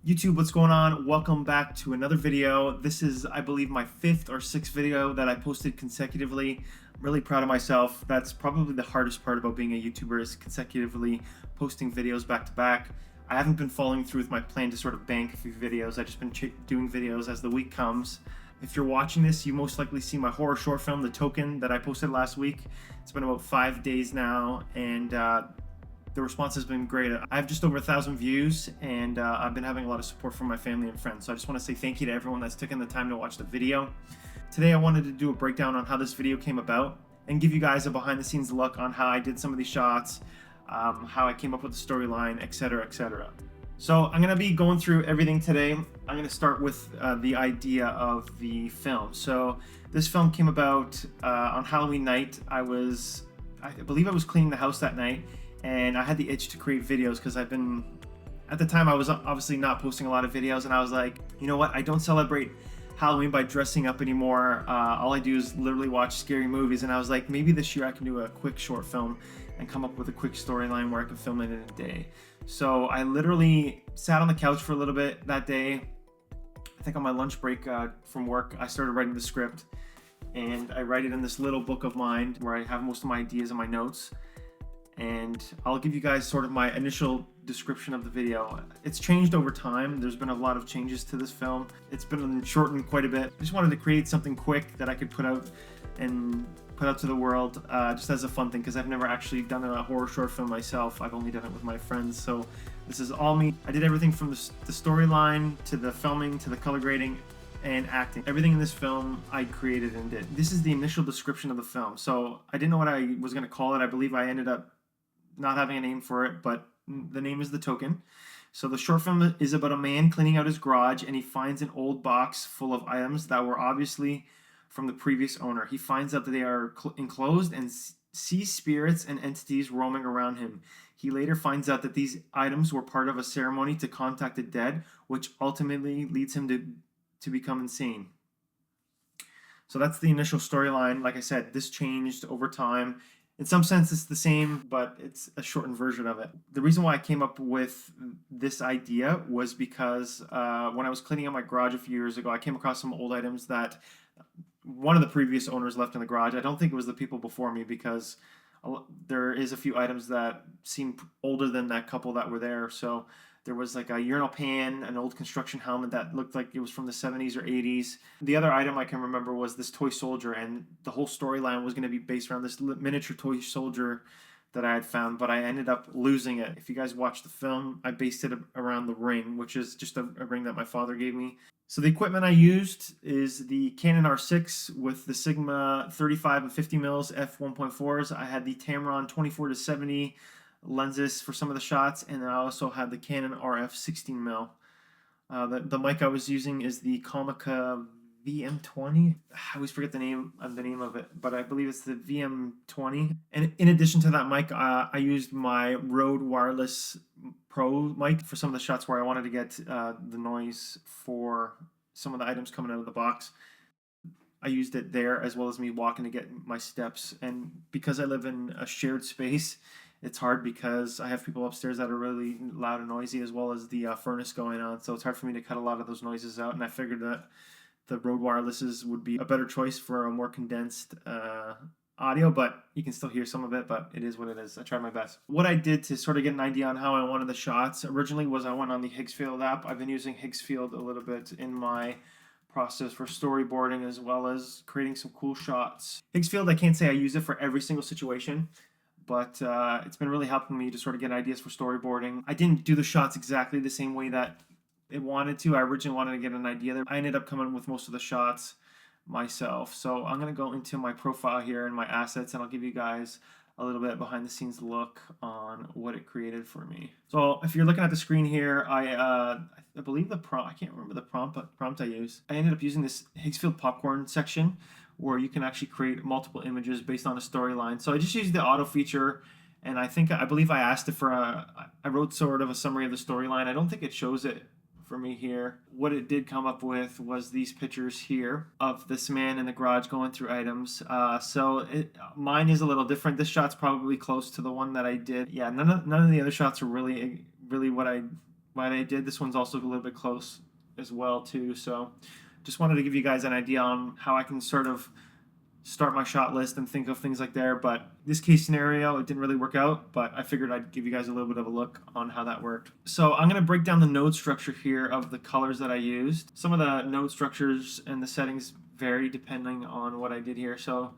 YouTube, what's going on? Welcome back to another video. This is, I believe, my fifth or sixth video that I posted consecutively. I'm really proud of myself. That's probably the hardest part about being a YouTuber, is consecutively posting videos back to back. I haven't been following through with my plan to sort of bank a few videos. I've just been doing videos as the week comes. If you're watching this, you most likely see my horror short film, The Token, that I posted last week. It's been about 5 days now, and the response has been great. I have just over 1,000 views, and I've been having a lot of support from my family and friends. So I just want to say thank you to everyone that's taken the time to watch the video. Today I wanted to do a breakdown on how this video came about and give you guys a behind the scenes look on how I did some of these shots, how I came up with the storyline, etc., etc. So I'm going to be going through everything today. I'm going to start with the idea of the film. So this film came about on Halloween night. I believe I was cleaning the house that night, and I had the itch to create videos because at the time I was obviously not posting a lot of videos, and I was like, you know what, I don't celebrate Halloween by dressing up anymore. All I do is literally watch scary movies, and I was like, maybe this year I can do a quick short film and come up with a quick storyline where I can film it in a day. So I literally sat on the couch for a little bit that day. I think on my lunch break from work, I started writing the script, and I write it in this little book of mine where I have most of my ideas and my notes. And I'll give you guys sort of my initial description of the video. It's changed over time. There's been a lot of changes to this film. It's been shortened quite a bit. I just wanted to create something quick that I could put out to the world, just as a fun thing, because I've never actually done a horror short film myself. I've only done it with my friends, so this is all me. I did everything from the storyline to the filming to the color grading and acting. Everything in this film I created and did. This is the initial description of the film. So I didn't know what I was going to call it. I believe I ended up not having a name for it, but the name is The Token. So the short film is about a man cleaning out his garage, and he finds an old box full of items that were obviously from the previous owner. He finds out that they are enclosed and sees spirits and entities roaming around him. He later finds out that these items were part of a ceremony to contact the dead, which ultimately leads him to become insane. So that's the initial storyline. Like I said, this changed over time. In some sense, it's the same, but it's a shortened version of it. The reason why I came up with this idea was because when I was cleaning out my garage a few years ago, I came across some old items that one of the previous owners left in the garage. I don't think it was the people before me, because there is a few items that seem older than that couple that were there. So there was like a urinal pan, an old construction helmet that looked like it was from the 70s or 80s. The other item I can remember was this toy soldier, and the whole storyline was going to be based around this miniature toy soldier that I had found, but I ended up losing it. If you guys watch the film, I based it around the ring, which is just a ring that my father gave me. So the equipment I used is the Canon R6 with the Sigma 35 and 50 mils f1.4s. I had the Tamron 24 to 70 lenses for some of the shots, and then I also had the Canon RF 16 mil. The mic I was using is the Comica VM20. I always forget the name of it, but I believe it's the VM20. And in addition to that mic, I used my Rode Wireless Pro mic for some of the shots where I wanted to get the noise for some of the items coming out of the box. I used it there, as well as me walking to get my steps. And because I live in a shared space, it's hard because I have people upstairs that are really loud and noisy, as well as the furnace going on. So it's hard for me to cut a lot of those noises out. And I figured that the Rode Wirelesses would be a better choice for a more condensed audio, but you can still hear some of it, but it is what it is. I tried my best. What I did to sort of get an idea on how I wanted the shots originally was I went on the Higgsfield app. I've been using Higgsfield a little bit in my process for storyboarding, as well as creating some cool shots. Higgsfield, I can't say I use it for every single situation, but it's been really helping me to sort of get ideas for storyboarding. I didn't do the shots exactly the same way that it wanted to. I originally wanted to get an idea there. I ended up coming with most of the shots myself. So I'm going to go into my profile here and my assets, and I'll give you guys a little bit behind the scenes look on what it created for me. So if you're looking at the screen here, I believe the prompt, I can't remember the prompt I used. I ended up using this Higgsfield popcorn section where you can actually create multiple images based on a storyline. So I just used the auto feature, and I believe I asked it for I wrote sort of a summary of the storyline. I don't think it shows it for me here. What it did come up with was these pictures here of this man in the garage going through items. Mine is a little different. This shot's probably close to the one that I did. Yeah, none of the other shots are really what I what I did. This one's also a little bit close as well too. So just wanted to give you guys an idea on how I can sort of start my shot list and think of things like there. But this case scenario, it didn't really work out, but I figured I'd give you guys a little bit of a look on how that worked. So I'm going to break down the node structure here of the colors that I used. Some of the node structures and the settings vary depending on what I did here. So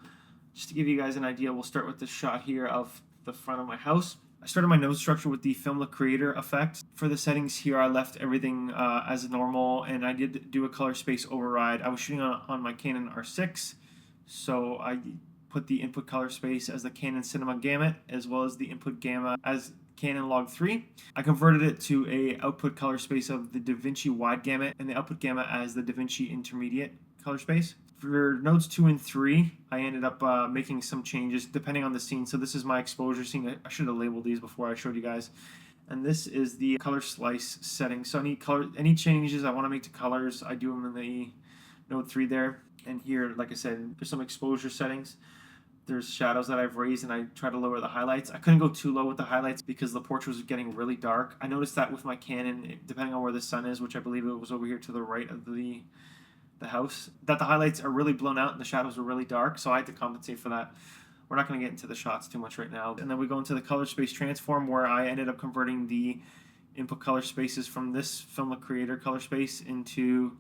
just to give you guys an idea, we'll start with this shot here of the front of my house. I started my node structure with the Film Look Creator effect. For the settings here, I left everything as normal, and I did do a color space override. I was shooting on my Canon R6, so I put the input color space as the Canon Cinema Gamut, as well as the input gamma as Canon Log 3. I converted it to a output color space of the DaVinci Wide Gamut, and the output gamma as the DaVinci Intermediate color space. For nodes 2 and 3, I ended up making some changes depending on the scene. So this is my exposure scene. I should have labeled these before I showed you guys. And this is the color slice setting. So any changes I want to make to colors, I do them in the node 3 there. And here, like I said, there's some exposure settings. There's shadows that I've raised, and I try to lower the highlights. I couldn't go too low with the highlights because the portrait was getting really dark. I noticed that with my Canon, depending on where the sun is, which I believe it was over here to the right of the house, that the highlights are really blown out and the shadows are really dark, so I had to compensate for that. We're not going to get into the shots too much right now. And then we go into the color space transform, where I ended up converting the input color spaces from this Film Look Creator color space into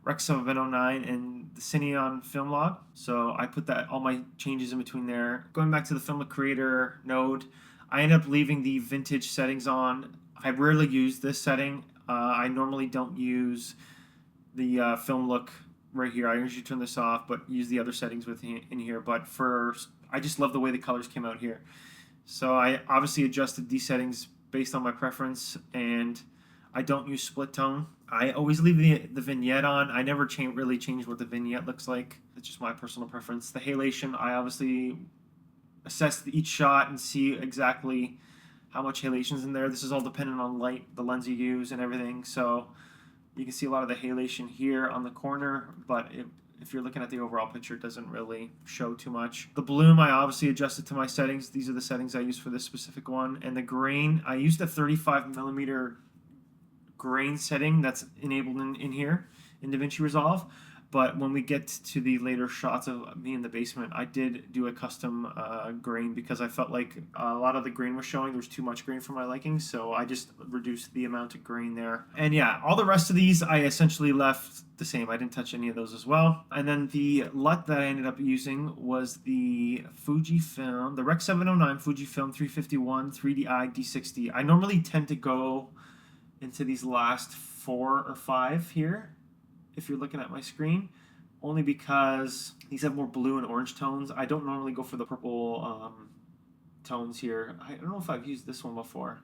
Rec 709 and the Cineon Film Log. So I put all my changes in between there. Going back to the Film Look Creator node, I ended up leaving the vintage settings on. I rarely use this setting. I normally don't use the film look right here. I usually turn this off, but use the other settings in here. But I just love the way the colors came out here. So I obviously adjusted these settings based on my preference, and I don't use split tone. I always leave the vignette on. I never really change what the vignette looks like. It's just my personal preference. The halation, I obviously assess each shot and see exactly how much halation's in there. This is all dependent on light, the lens you use, and everything. So you can see a lot of the halation here on the corner, but if you're looking at the overall picture, it doesn't really show too much. The bloom, I obviously adjusted to my settings. These are the settings I use for this specific one. And the grain, I used a 35mm grain setting that's enabled in here in DaVinci Resolve. But when we get to the later shots of me in the basement, I did do a custom grain because I felt like a lot of the grain was showing. There was too much grain for my liking, so I just reduced the amount of grain there. And yeah, all the rest of these I essentially left the same. I didn't touch any of those as well. And then the LUT that I ended up using was the Fujifilm, the Rec 709 Fujifilm 351 3DI D60. I normally tend to go into these last 4 or 5 here, if you're looking at my screen, only because these have more blue and orange tones. I don't normally go for the purple tones here. I don't know if I've used this one before,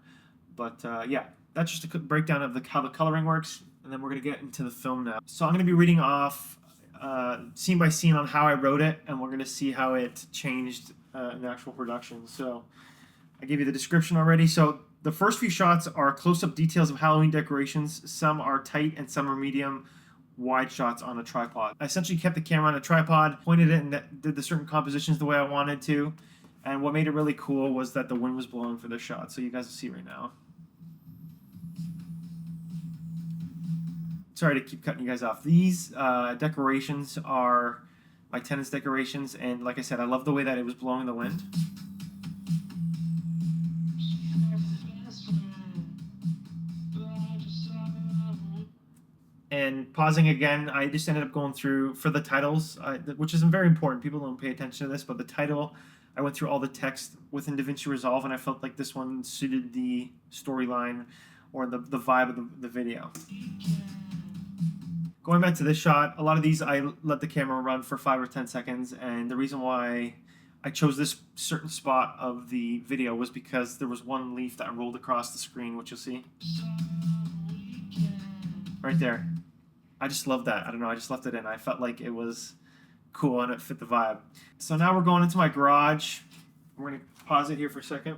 but yeah, that's just a quick breakdown of how the coloring works, and then we're going to get into the film now. So I'm going to be reading off scene by scene on how I wrote it, and we're going to see how it changed in actual production. So I gave you the description already. So the first few shots are close-up details of Halloween decorations. Some are tight and some are medium wide shots on a tripod. I essentially kept the camera on a tripod, pointed it, and did the certain compositions the way I wanted to. And what made it really cool was that the wind was blowing for this shot, so you guys will see right now. Sorry to keep cutting you guys off. These decorations are my tenant's decorations, and like I said, I love the way that it was blowing the wind. And pausing again, I just ended up going through for the titles, which is very important. People don't pay attention to this, but the title, I went through all the text within DaVinci Resolve, and I felt like this one suited the storyline or the vibe of the video. Going back to this shot, a lot of these I let the camera run for 5 or 10 seconds, and the reason why I chose this certain spot of the video was because there was one leaf that rolled across the screen, which you'll see right there. I just love that. I don't know, I just left it in. I felt like it was cool and it fit the vibe. So now we're going into my garage. We're going to pause it here for a second.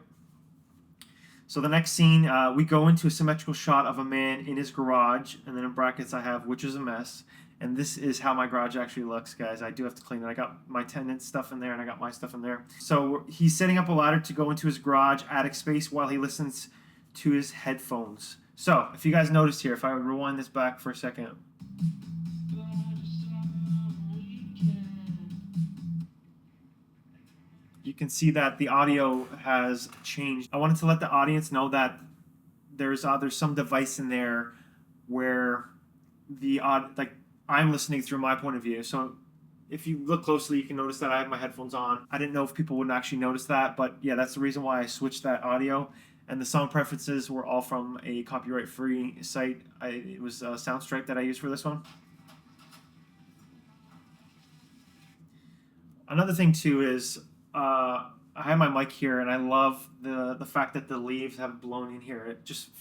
So the next scene, we go into a symmetrical shot of a man in his garage, and then in brackets I have "which is a mess." And this is how my garage actually looks, guys. I do have to clean it. I got my tenant's stuff in there, and I got my stuff in there. So he's setting up a ladder to go into his garage attic space while he listens to his headphones. So if you guys noticed here, if I rewind this back for a second, you can see that the audio has changed. I wanted to let the audience know that there's some device in there where like I'm listening through my point of view. So if you look closely, you can notice that I have my headphones on. I didn't know if people wouldn't actually notice that, but yeah, that's the reason why I switched that audio. And the song preferences were all from a copyright-free site. It was Soundstripe that I used for this one. Another thing too is I have my mic here, and I love the fact that the leaves have blown in here.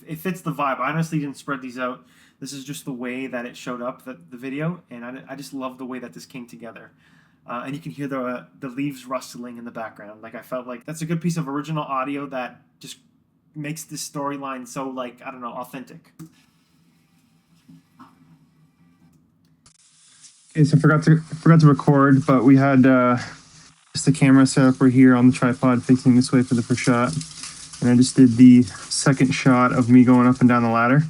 It fits the vibe. I honestly didn't spread these out. This is just the way that it showed up, the video, and I just love the way that this came together. And you can hear the leaves rustling in the background. Like I felt like that's a good piece of original audio that just makes this storyline so, like, I don't know, authentic. Okay, so forgot to record, but we had just the camera set up right here on the tripod facing this way for the first shot. And I just did the second shot of me going up and down the ladder.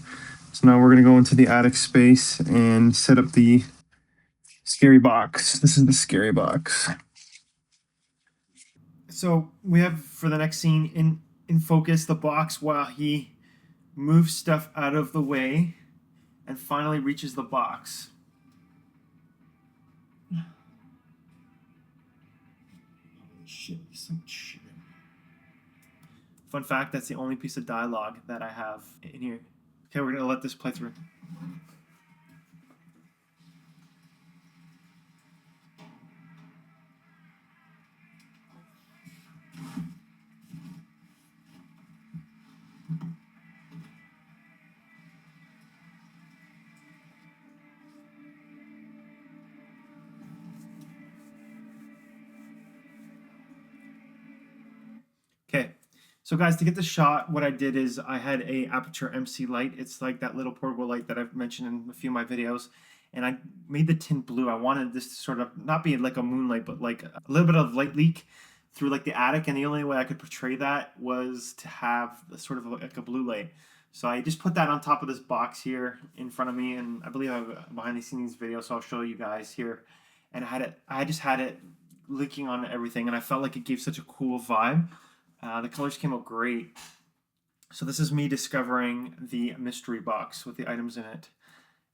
So now we're gonna go into the attic space and set up the scary box. This is the scary box. So we have for the next scene in focus the box while he moves stuff out of the way and finally reaches the box. Shit, shit. Fun fact, that's the only piece of dialogue that I have in here. Okay, we're gonna let this play through. Okay, so guys, to get the shot, what I did is I had a Aperture MC light. It's like that little portable light that I've mentioned in a few of my videos. And I made the tint blue. I wanted this to sort of not be like a moonlight, but like a little bit of light leak through like the attic. And the only way I could portray that was to have sort of like a blue light. So I just put that on top of this box here in front of me. And I believe I have a behind the scenes video, so I'll show you guys here. And I just had it leaking on everything. And I felt like it gave such a cool vibe. The colors came out great. So this is me discovering the mystery box with the items in it.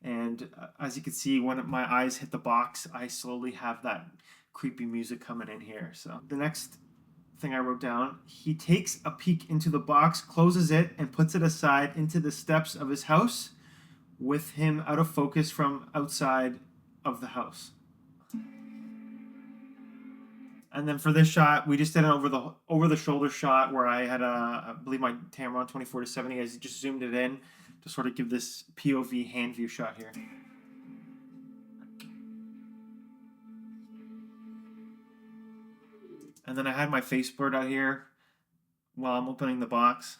And as you can see, when my eyes hit the box, I slowly have that creepy music coming in here. So the next thing I wrote down, he takes a peek into the box, closes it, and puts it aside into the steps of his house with him out of focus from outside of the house. And then for this shot, we just did an over the shoulder shot where I had I believe my Tamron 24-70. I just zoomed it in to sort of give this POV hand view shot here. And then I had my face blurred out here while I'm opening the box.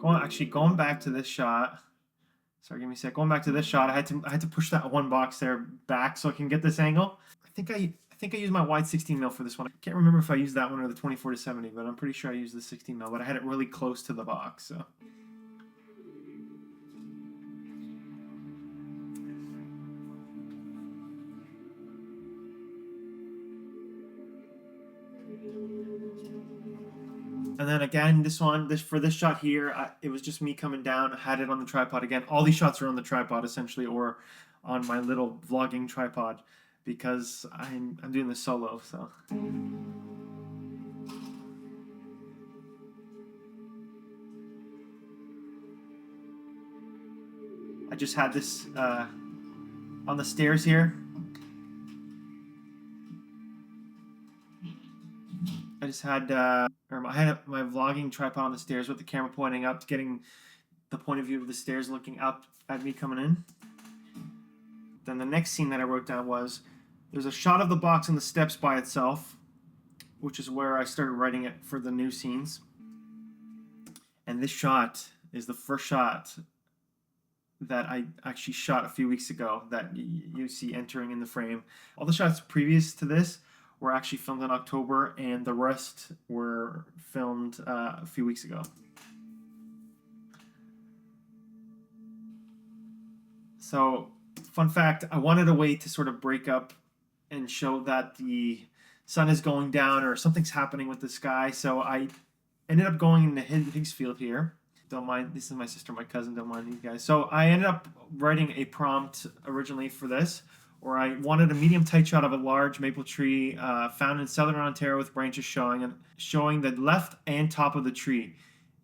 Going back to this shot. Sorry, give me a sec. Going back to this shot, I had to push that one box there back so I can get this angle. I think I used my wide 16mm for this one. I can't remember if I used that one or the 24-70, but I'm pretty sure I used the 16mm. But I had it really close to the box, so. And then again, for this shot here, it was just me coming down. I had it on the tripod again. All these shots are on the tripod essentially, or on my little vlogging tripod, because I'm doing this solo. So. I just had this on the stairs here. I had my vlogging tripod on the stairs with the camera pointing up, getting the point of view of the stairs looking up at me coming in. Then the next scene that I wrote down was, there's a shot of the box on the steps by itself, which is where I started writing it for the new scenes. And this shot is the first shot that I actually shot a few weeks ago that you see entering in the frame. All the shots previous to this were actually filmed in October, and the rest were filmed a few weeks ago. So, fun fact, I wanted a way to sort of break up and show that the sun is going down or something's happening with the sky. So I ended up going into Higgs field here. Don't mind, this is my sister, my cousin, don't mind you guys. So I ended up writing a prompt originally for this, where I wanted a medium tight shot of a large maple tree found in southern Ontario with branches showing the left and top of the tree.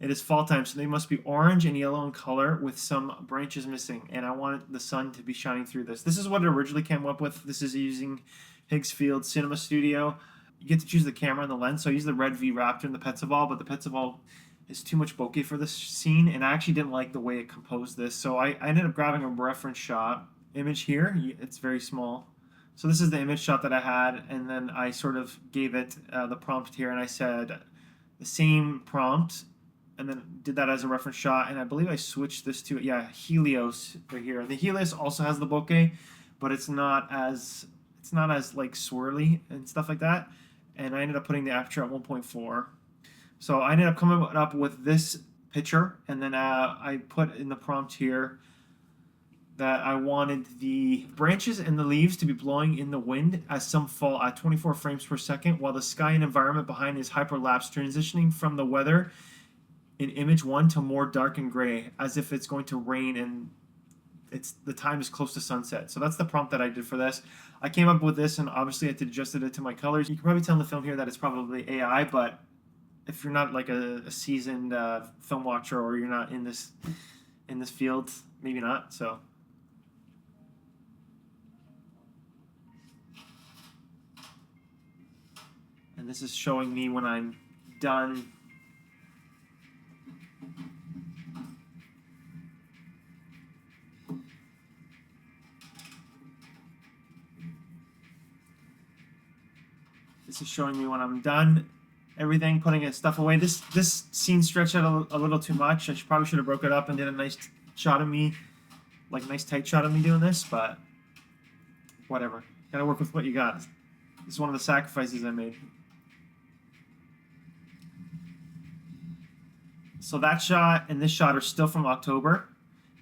It is fall time, so they must be orange and yellow in color with some branches missing. And I wanted the sun to be shining through this. This is what it originally came up with. This is using Higgs Field Cinema Studio. You get to choose the camera and the lens. So I used the Red V Raptor and the Petzval, but the Petzval is too much bokeh for this scene, and I actually didn't like the way it composed this. So I ended up grabbing a reference shot image here. It's very small. So this is the image shot that I had, and then I sort of gave it the prompt here, and I said the same prompt, and then did that as a reference shot, and I believe I switched this to Helios right here. The Helios also has the bokeh, but it's not as like swirly and stuff like that. And I ended up putting the aperture at 1.4. So I ended up coming up with this picture, and then I put in the prompt here that I wanted the branches and the leaves to be blowing in the wind as some fall at 24 frames per second, while the sky and environment behind is hyperlapse, transitioning from the weather in image 1 to more dark and gray, as if it's going to rain and the time is close to sunset. So that's the prompt that I did for this. I came up with this, and obviously I had to adjust it to my colors. You can probably tell in the film here that it's probably AI, but if you're not like a seasoned film watcher, or you're not in this field, maybe not. So. And this is showing me when I'm done. This is showing me when I'm done everything, putting stuff away. This scene stretched out a little too much. I probably should have broke it up and did a nice shot of me, like a nice tight shot of me doing this, but whatever. Gotta work with what you got. This is one of the sacrifices I made. So that shot and this shot are still from October,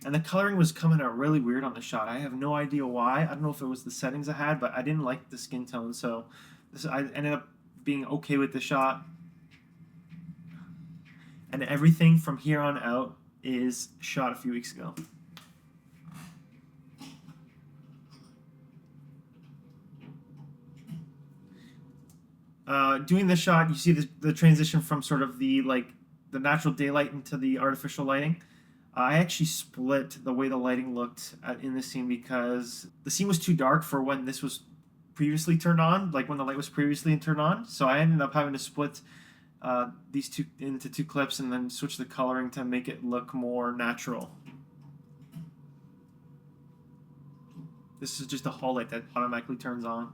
and the coloring was coming out really weird on the shot. I have no idea why. I don't know if it was the settings I had, but I didn't like the skin tone, so I ended up being okay with the shot. And everything from here on out is shot a few weeks ago. Doing this shot, you see the transition from sort of the natural daylight into the artificial lighting. I actually split the way the lighting looked in this scene, because the scene was too dark for when this was previously turned on, like when the light was previously turned on. So I ended up having to split these two into two clips and then switch the coloring to make it look more natural. This is just a hall light that automatically turns on.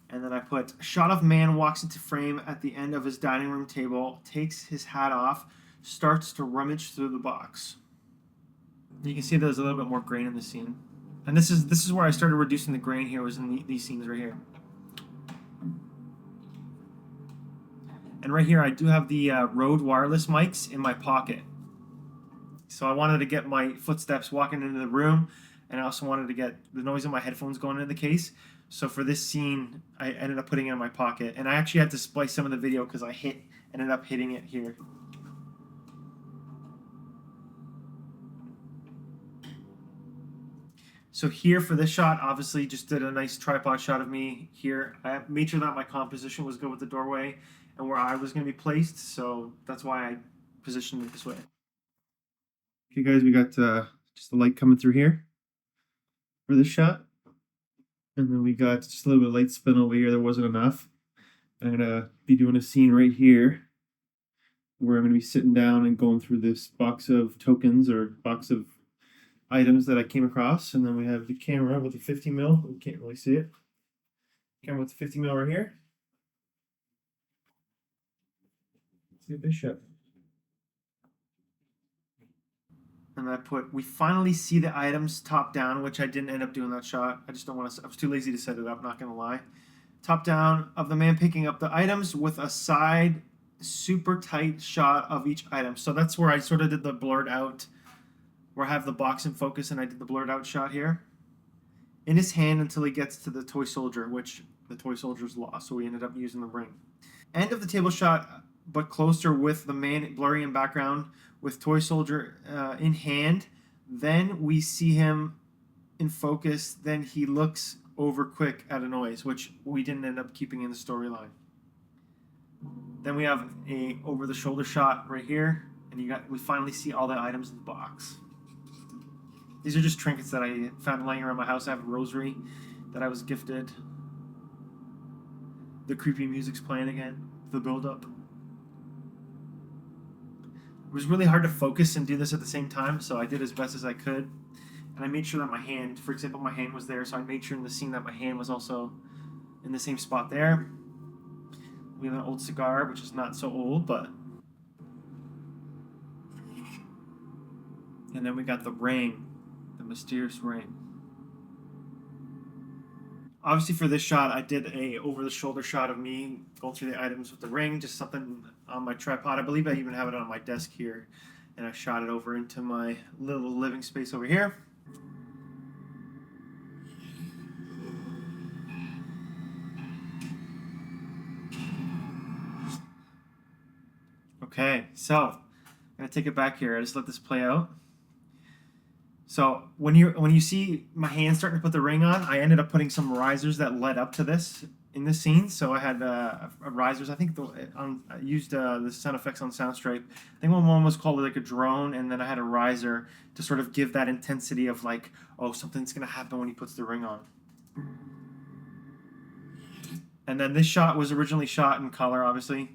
And then I put, shot of man walks into frame at the end of his dining room table, takes his hat off, starts to rummage through the box. You can see there's a little bit more grain in the scene. And this is where I started reducing the grain here, was in these scenes right here. And right here I do have the Rode wireless mics in my pocket. So I wanted to get my footsteps walking into the room, and I also wanted to get the noise of my headphones going into the case. So for this scene, I ended up putting it in my pocket, and I actually had to splice some of the video because I ended up hitting it here. So here for this shot, obviously just did a nice tripod shot of me here. I made sure that my composition was good with the doorway and where I was going to be placed, so that's why I positioned it this way. Okay guys, we got just the light coming through here for this shot. And then we got just a little bit of light spin over here. There wasn't enough. I'm going to be doing a scene right here where I'm going to be sitting down and going through this box of tokens or box of items that I came across. And then we have the camera with the 50 mil. We can't really see it. Camera with the 50 mil right here. The bishop. And I put, we finally see the items top down, which I didn't end up doing that shot. I just don't want to, I was too lazy to set it up, not going to lie. Top down of the man picking up the items with a side super tight shot of each item. So that's where I sort of did the blurred out, where I have the box in focus and I did the blurred out shot here. In his hand until he gets to the toy soldier, which the toy soldier's lost, so we ended up using the ring. End of the table shot, but closer with the man blurry in background with toy soldier in hand. Then we see him in focus. Then he looks over quick at a noise, which we didn't end up keeping in the storyline. Then we have a over the shoulder shot right here, and we finally see all the items in the box. These are just trinkets that I found laying around my house. I have a rosary that I was gifted. The creepy music's playing again, the build-up. It was really hard to focus and do this at the same time, so I did as best as I could. And I made sure that my hand, for example, my hand was there, so I made sure in the scene that my hand was also in the same spot there. We have an old cigar, which is not so old, but... And then we got the ring, the mysterious ring. Obviously for this shot, I did a over-the-shoulder shot of me going through the items with the ring, just something on my tripod. I believe I even have it on my desk here. And I shot it over into my little living space over here. Okay, so I'm gonna take it back here. I just let this play out. So when you see my hand starting to put the ring on, I ended up putting some risers that led up to this in this scene. So I had risers. I think I used the sound effects on Soundstripe. I think one was called like a drone, and then I had a riser to sort of give that intensity of like, oh, something's gonna happen when he puts the ring on. And then this shot was originally shot in color, obviously.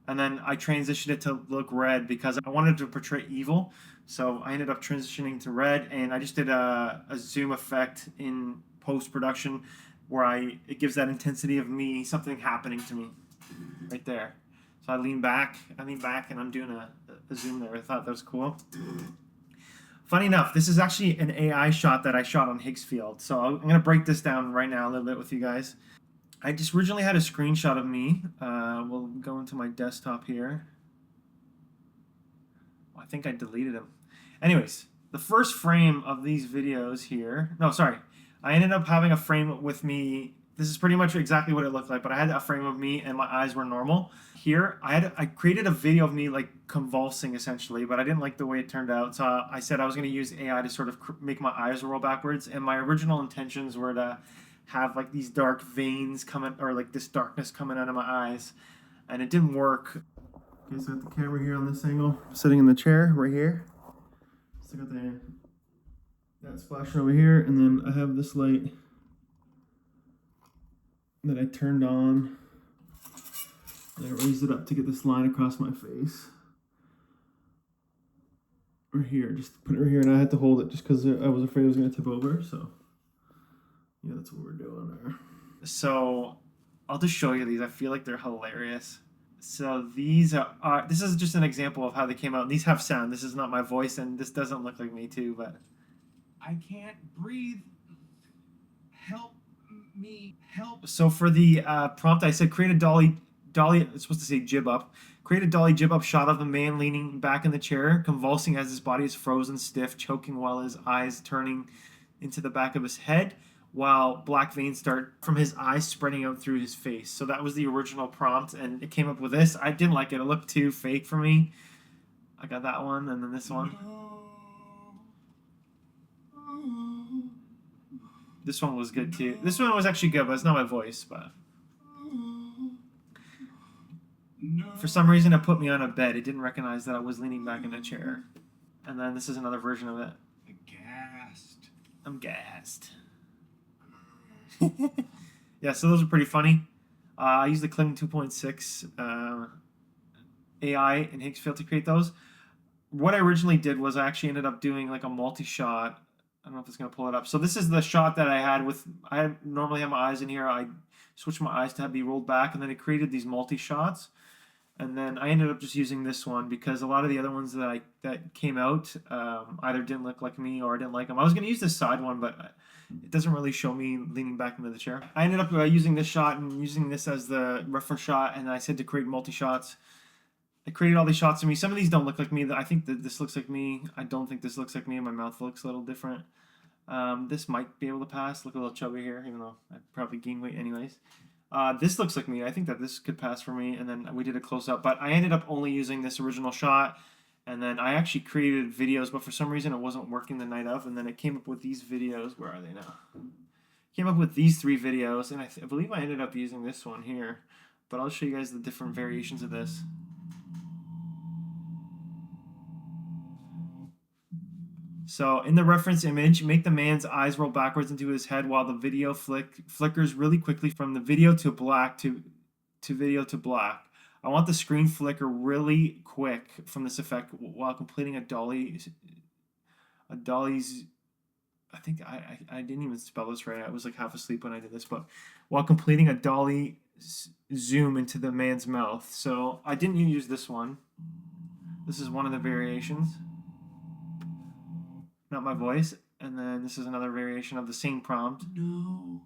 And then I transitioned it to look red because I wanted to portray evil. So I ended up transitioning to red, and I just did a zoom effect in post-production where it gives that intensity of me, something happening to me right there. So I lean back, and I'm doing a zoom there. I thought that was cool. Funny enough, this is actually an AI shot that I shot on Higgsfield. So I'm going to break this down right now a little bit with you guys. I just originally had a screenshot of me. We'll go into my desktop here. I think I deleted them. Anyways, the first frame of these videos here. No, sorry. I ended up having a frame with me. This is pretty much exactly what it looked like, but I had a frame of me and my eyes were normal. Here, I created a video of me like convulsing essentially, but I didn't like the way it turned out. So I said I was going to use AI to sort of make my eyes roll backwards. And my original intentions were to have like these dark veins coming, or like this darkness coming out of my eyes, and it didn't work. Okay, so I got the camera here on this angle, sitting in the chair right here. So I got that's flashing over here, and then I have this light that I turned on, and I raised it up to get this line across my face. Right here, just put it right here, and I had to hold it just because I was afraid it was going to tip over, so yeah, that's what we're doing there. So I'll just show you these. I feel like they're hilarious. So these are this is just an example of how they came out. These have sound. This is not my voice, and this doesn't look like me too, but I can't breathe. Help me, help. So for the prompt, I said create a dolly, it's supposed to say jib up. Create a dolly jib up shot of the man leaning back in the chair, convulsing as his body is frozen stiff, choking while his eyes turning into the back of his head, while black veins start from his eyes spreading out through his face. So that was the original prompt, and it came up with this. I didn't like it. It looked too fake for me. I got that one, and then this one. This one was good too. This one was actually good, but it's not my voice. But for some reason, it put me on a bed. It didn't recognize that I was leaning back in a chair. And then this is another version of it. I'm gassed. Yeah, so those are pretty funny. I used the Kling 2.6 AI in Higgsfield to create those. What I originally did was I actually ended up doing like a multi-shot. I don't know if it's going to pull it up. So this is the shot that I had with, I normally have my eyes in here. I switched my eyes to be rolled back, and then it created these multi-shots. And then I ended up just using this one because a lot of the other ones that came out either didn't look like me or I didn't like them. I was going to use this side one, but it doesn't really show me leaning back into the chair. I ended up using this shot and using this as the reference shot, and I said to create multi-shots. I created all these shots of me. Some of these don't look like me. I think that this looks like me. I don't think this looks like me. My mouth looks a little different. This might be able to pass. Look a little chubby here, even though I probably gained weight anyways. This looks like me. I think that this could pass for me. And then we did a close-up. But I ended up only using this original shot. And then I actually created videos, but for some reason it wasn't working the night of. And then it came up with these videos. Where are they now? Came up with these 3 videos. And I believe I ended up using this one here. But I'll show you guys the different variations of this. So in the reference image, make the man's eyes roll backwards into his head while the video flickers really quickly from the video to black to video to black. I want the screen flicker really quick from this effect while completing a dolly's. I think I didn't even spell this right. I was like half asleep when I did this, but while completing a dolly zoom into the man's mouth. So I didn't use this one. This is one of the variations. Not my voice. And then this is another variation of the same prompt. No.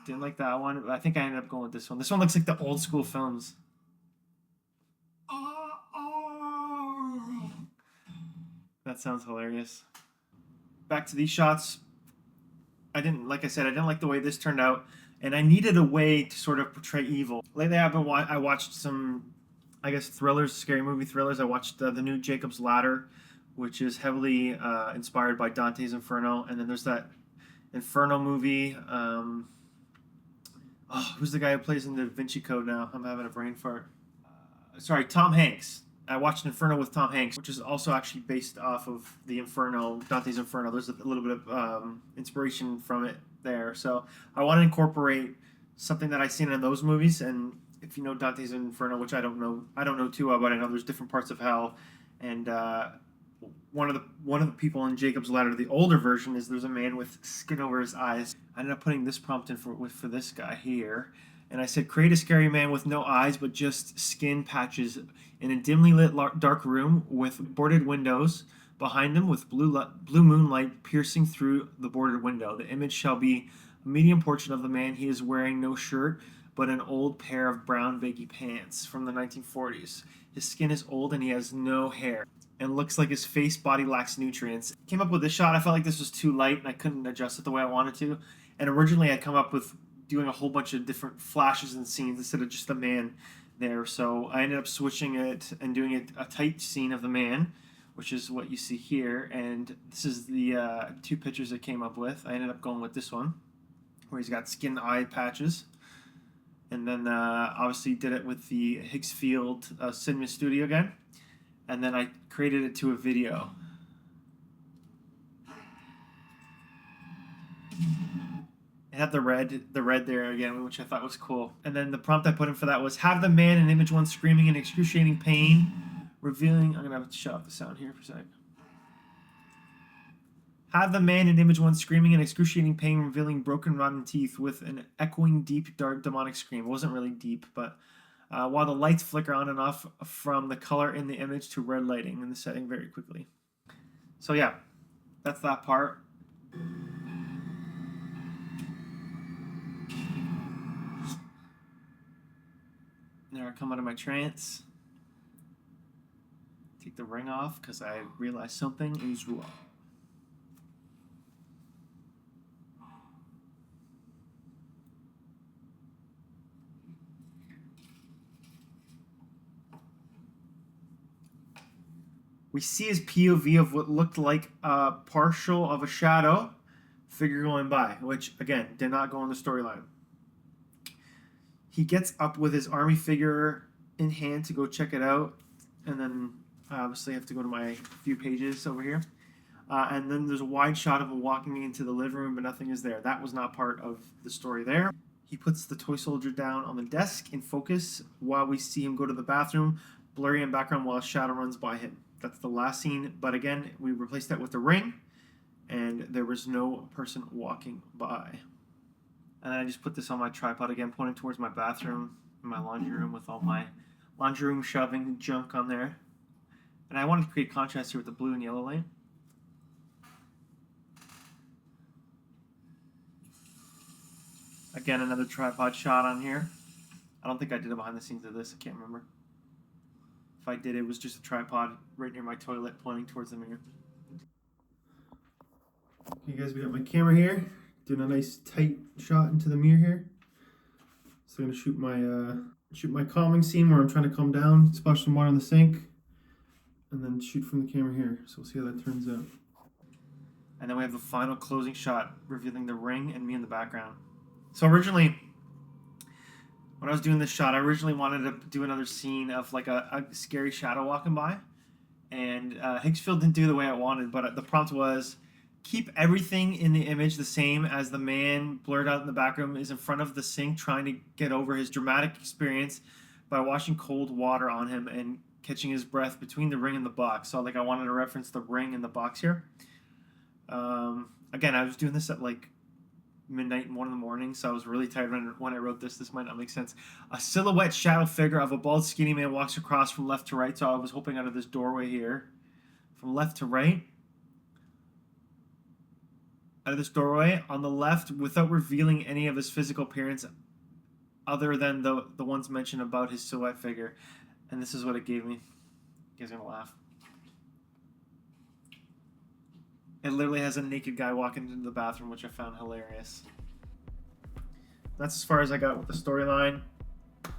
Didn't like that one. I think I ended up going with this one. This one looks like the old school films. That sounds hilarious. Back to these shots. Like I said, I didn't like the way this turned out. And I needed a way to sort of portray evil. Lately I watched some, I guess, thrillers, scary movie thrillers. I watched the new Jacob's Ladder, which is heavily inspired by Dante's Inferno. And then there's that Inferno movie. Who's the guy who plays in the Da Vinci Code now? I'm having a brain fart. Tom Hanks. I watched Inferno with Tom Hanks, which is also actually based off of the Inferno, Dante's Inferno. There's a little bit of inspiration from it there. So I want to incorporate something that I've seen in those movies. And if you know Dante's Inferno, which I don't know too well, but I know there's different parts of hell. And one of the people in Jacob's Ladder, the older version, is there's a man with skin over his eyes. I ended up putting this prompt in for this guy here. And I said, create a scary man with no eyes, but just skin patches in a dimly lit dark room with boarded windows behind him with blue moonlight piercing through the boarded window. The image shall be a medium portrait of the man. He is wearing no shirt, but an old pair of brown baggy pants from the 1940s. His skin is old and he has no hair and looks like his body lacks nutrients. Came up with this shot. I felt like this was too light and I couldn't adjust it the way I wanted to. And originally I'd come up with doing a whole bunch of different flashes and scenes instead of just the man there. So I ended up switching it and doing a tight scene of the man, which is what you see here. And this is the 2 pictures I came up with. I ended up going with this one, where he's got skin eye patches. And then obviously did it with the Higgsfield Cinema Studio again. And then I created it to a video. It had the red there again, which I thought was cool. And then the prompt I put in for that was, have the man in image 1 screaming in excruciating pain, revealing... I'm going to have to shut off the sound here for a sec. Have the man in image 1 screaming in excruciating pain, revealing broken, rotten teeth with an echoing, deep, dark, demonic scream. It wasn't really deep, but while the lights flicker on and off from the color in the image to red lighting in the setting very quickly. So yeah, that's that part. There I come out of my trance. Take the ring off because I realized something is wrong. We see his POV of what looked like a partial of a shadow figure going by, which, again, did not go in the storyline. He gets up with his army figure in hand to go check it out, and then I obviously have to go to my few pages over here. And then there's a wide shot of him walking into the living room, but nothing is there. That was not part of the story there. He puts the toy soldier down on the desk in focus while we see him go to the bathroom, blurry in background while a shadow runs by him. That's the last scene, but again, we replaced that with the ring, and there was no person walking by. And then I just put this on my tripod again, pointing towards my bathroom, in my laundry room with all my laundry room shoving junk on there. And I wanted to create contrast here with the blue and yellow light. Again, another tripod shot on here. I don't think I did a behind the scenes of this. I can't remember. If I did, it was just a tripod right near my toilet pointing towards the mirror. Okay guys, we got my camera here. Doing a nice tight shot into the mirror here. So I'm gonna shoot my calming scene where I'm trying to calm down, splash some water on the sink, and then shoot from the camera here. So we'll see how that turns out. And then we have the final closing shot revealing the ring and me in the background. So originally, when I was doing this shot, I originally wanted to do another scene of like a scary shadow walking by. And Higgsfield didn't do the way I wanted, but the prompt was, keep everything in the image the same as the man blurred out in the background is in front of the sink trying to get over his dramatic experience by washing cold water on him and catching his breath between the ring and the box. So like I wanted to reference the ring and the box here. Again, I was doing this at like midnight and 1 in the morning, so I was really tired when I wrote this. This might not make sense. A silhouette shadow figure of a bald skinny man walks across from left to right, so I was hoping out of this doorway here. From left to right. Out of this doorway on the left without revealing any of his physical appearance other than the ones mentioned about his silhouette figure. And this is what it gave me. You guys are gonna laugh. It literally has a naked guy walking into the bathroom, which I found hilarious. That's as far as I got with the storyline,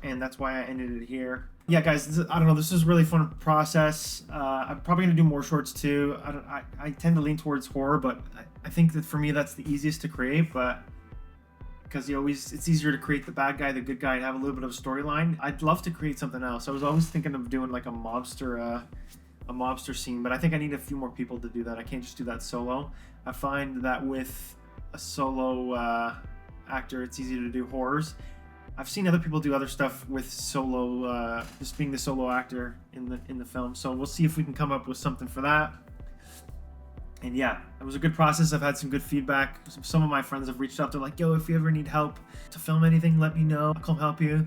and that's why I ended it here. Yeah, guys, I don't know. This is a really fun process. I'm probably gonna do more shorts too. I tend to lean towards horror, but I think that for me that's the easiest to create. But because it's easier to create the bad guy, the good guy, and have a little bit of a storyline. I'd love to create something else. I was always thinking of doing like a mobster scene, but I think I need a few more people to do that. I can't just do that solo. I find that with a solo actor, it's easier to do horrors. I've seen other people do other stuff with solo, just being the solo actor in the film. So we'll see if we can come up with something for that. And yeah, it was a good process. I've had some good feedback. Some of my friends have reached out. They're like, yo, if you ever need help to film anything, let me know. I'll come help you.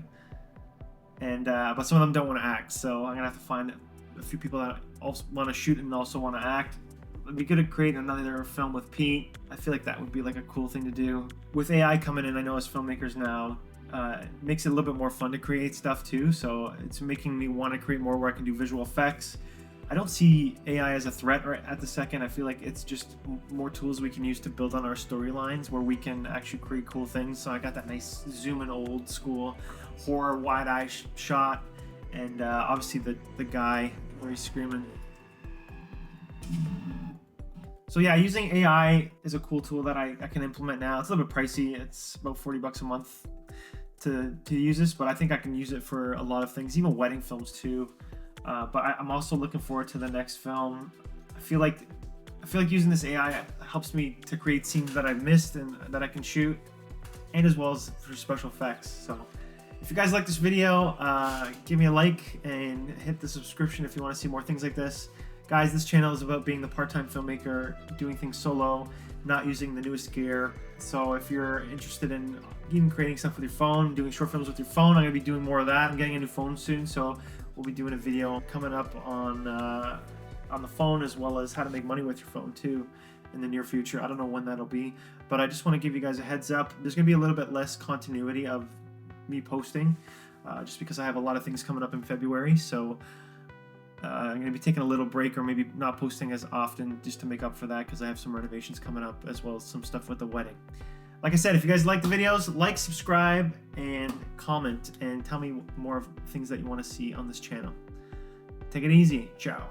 And but some of them don't want to act, so I'm gonna have to find a few people that also want to shoot and also want to act. It'd be good to create another film with Pete. I feel like that would be like a cool thing to do. With AI coming in, I know as filmmakers now, it makes it a little bit more fun to create stuff too. So it's making me want to create more where I can do visual effects. I don't see AI as a threat right at the second. I feel like it's just more tools we can use to build on our storylines where we can actually create cool things. So I got that nice zoom in old school horror wide eye shot, and obviously the guy where he's screaming. So yeah, using AI is a cool tool that I can implement now. It's a little bit pricey. It's about $40 a month to use this, but I think I can use it for a lot of things, even wedding films too. But I'm also looking forward to the next film. I feel like using this AI helps me to create scenes that I've missed and that I can shoot, and as well as for special effects. So if you guys like this video, give me a like and hit the subscription if you want to see more things like this. Guys, this channel is about being the part-time filmmaker, doing things solo, not using the newest gear. So if you're interested in even creating stuff with your phone, doing short films with your phone, I'm going to be doing more of that. I'm getting a new phone soon, so we'll be doing a video coming up on the phone, as well as how to make money with your phone too in the near future. I don't know when that'll be, but I just want to give you guys a heads up. There's going to be a little bit less continuity of me posting, just because I have a lot of things coming up in February. So I'm going to be taking a little break, or maybe not posting as often, just to make up for that, because I have some renovations coming up, as well as some stuff with the wedding. Like I said, if you guys like the videos, like, subscribe, and comment, and tell me more of things that you want to see on this channel. Take it easy. Ciao.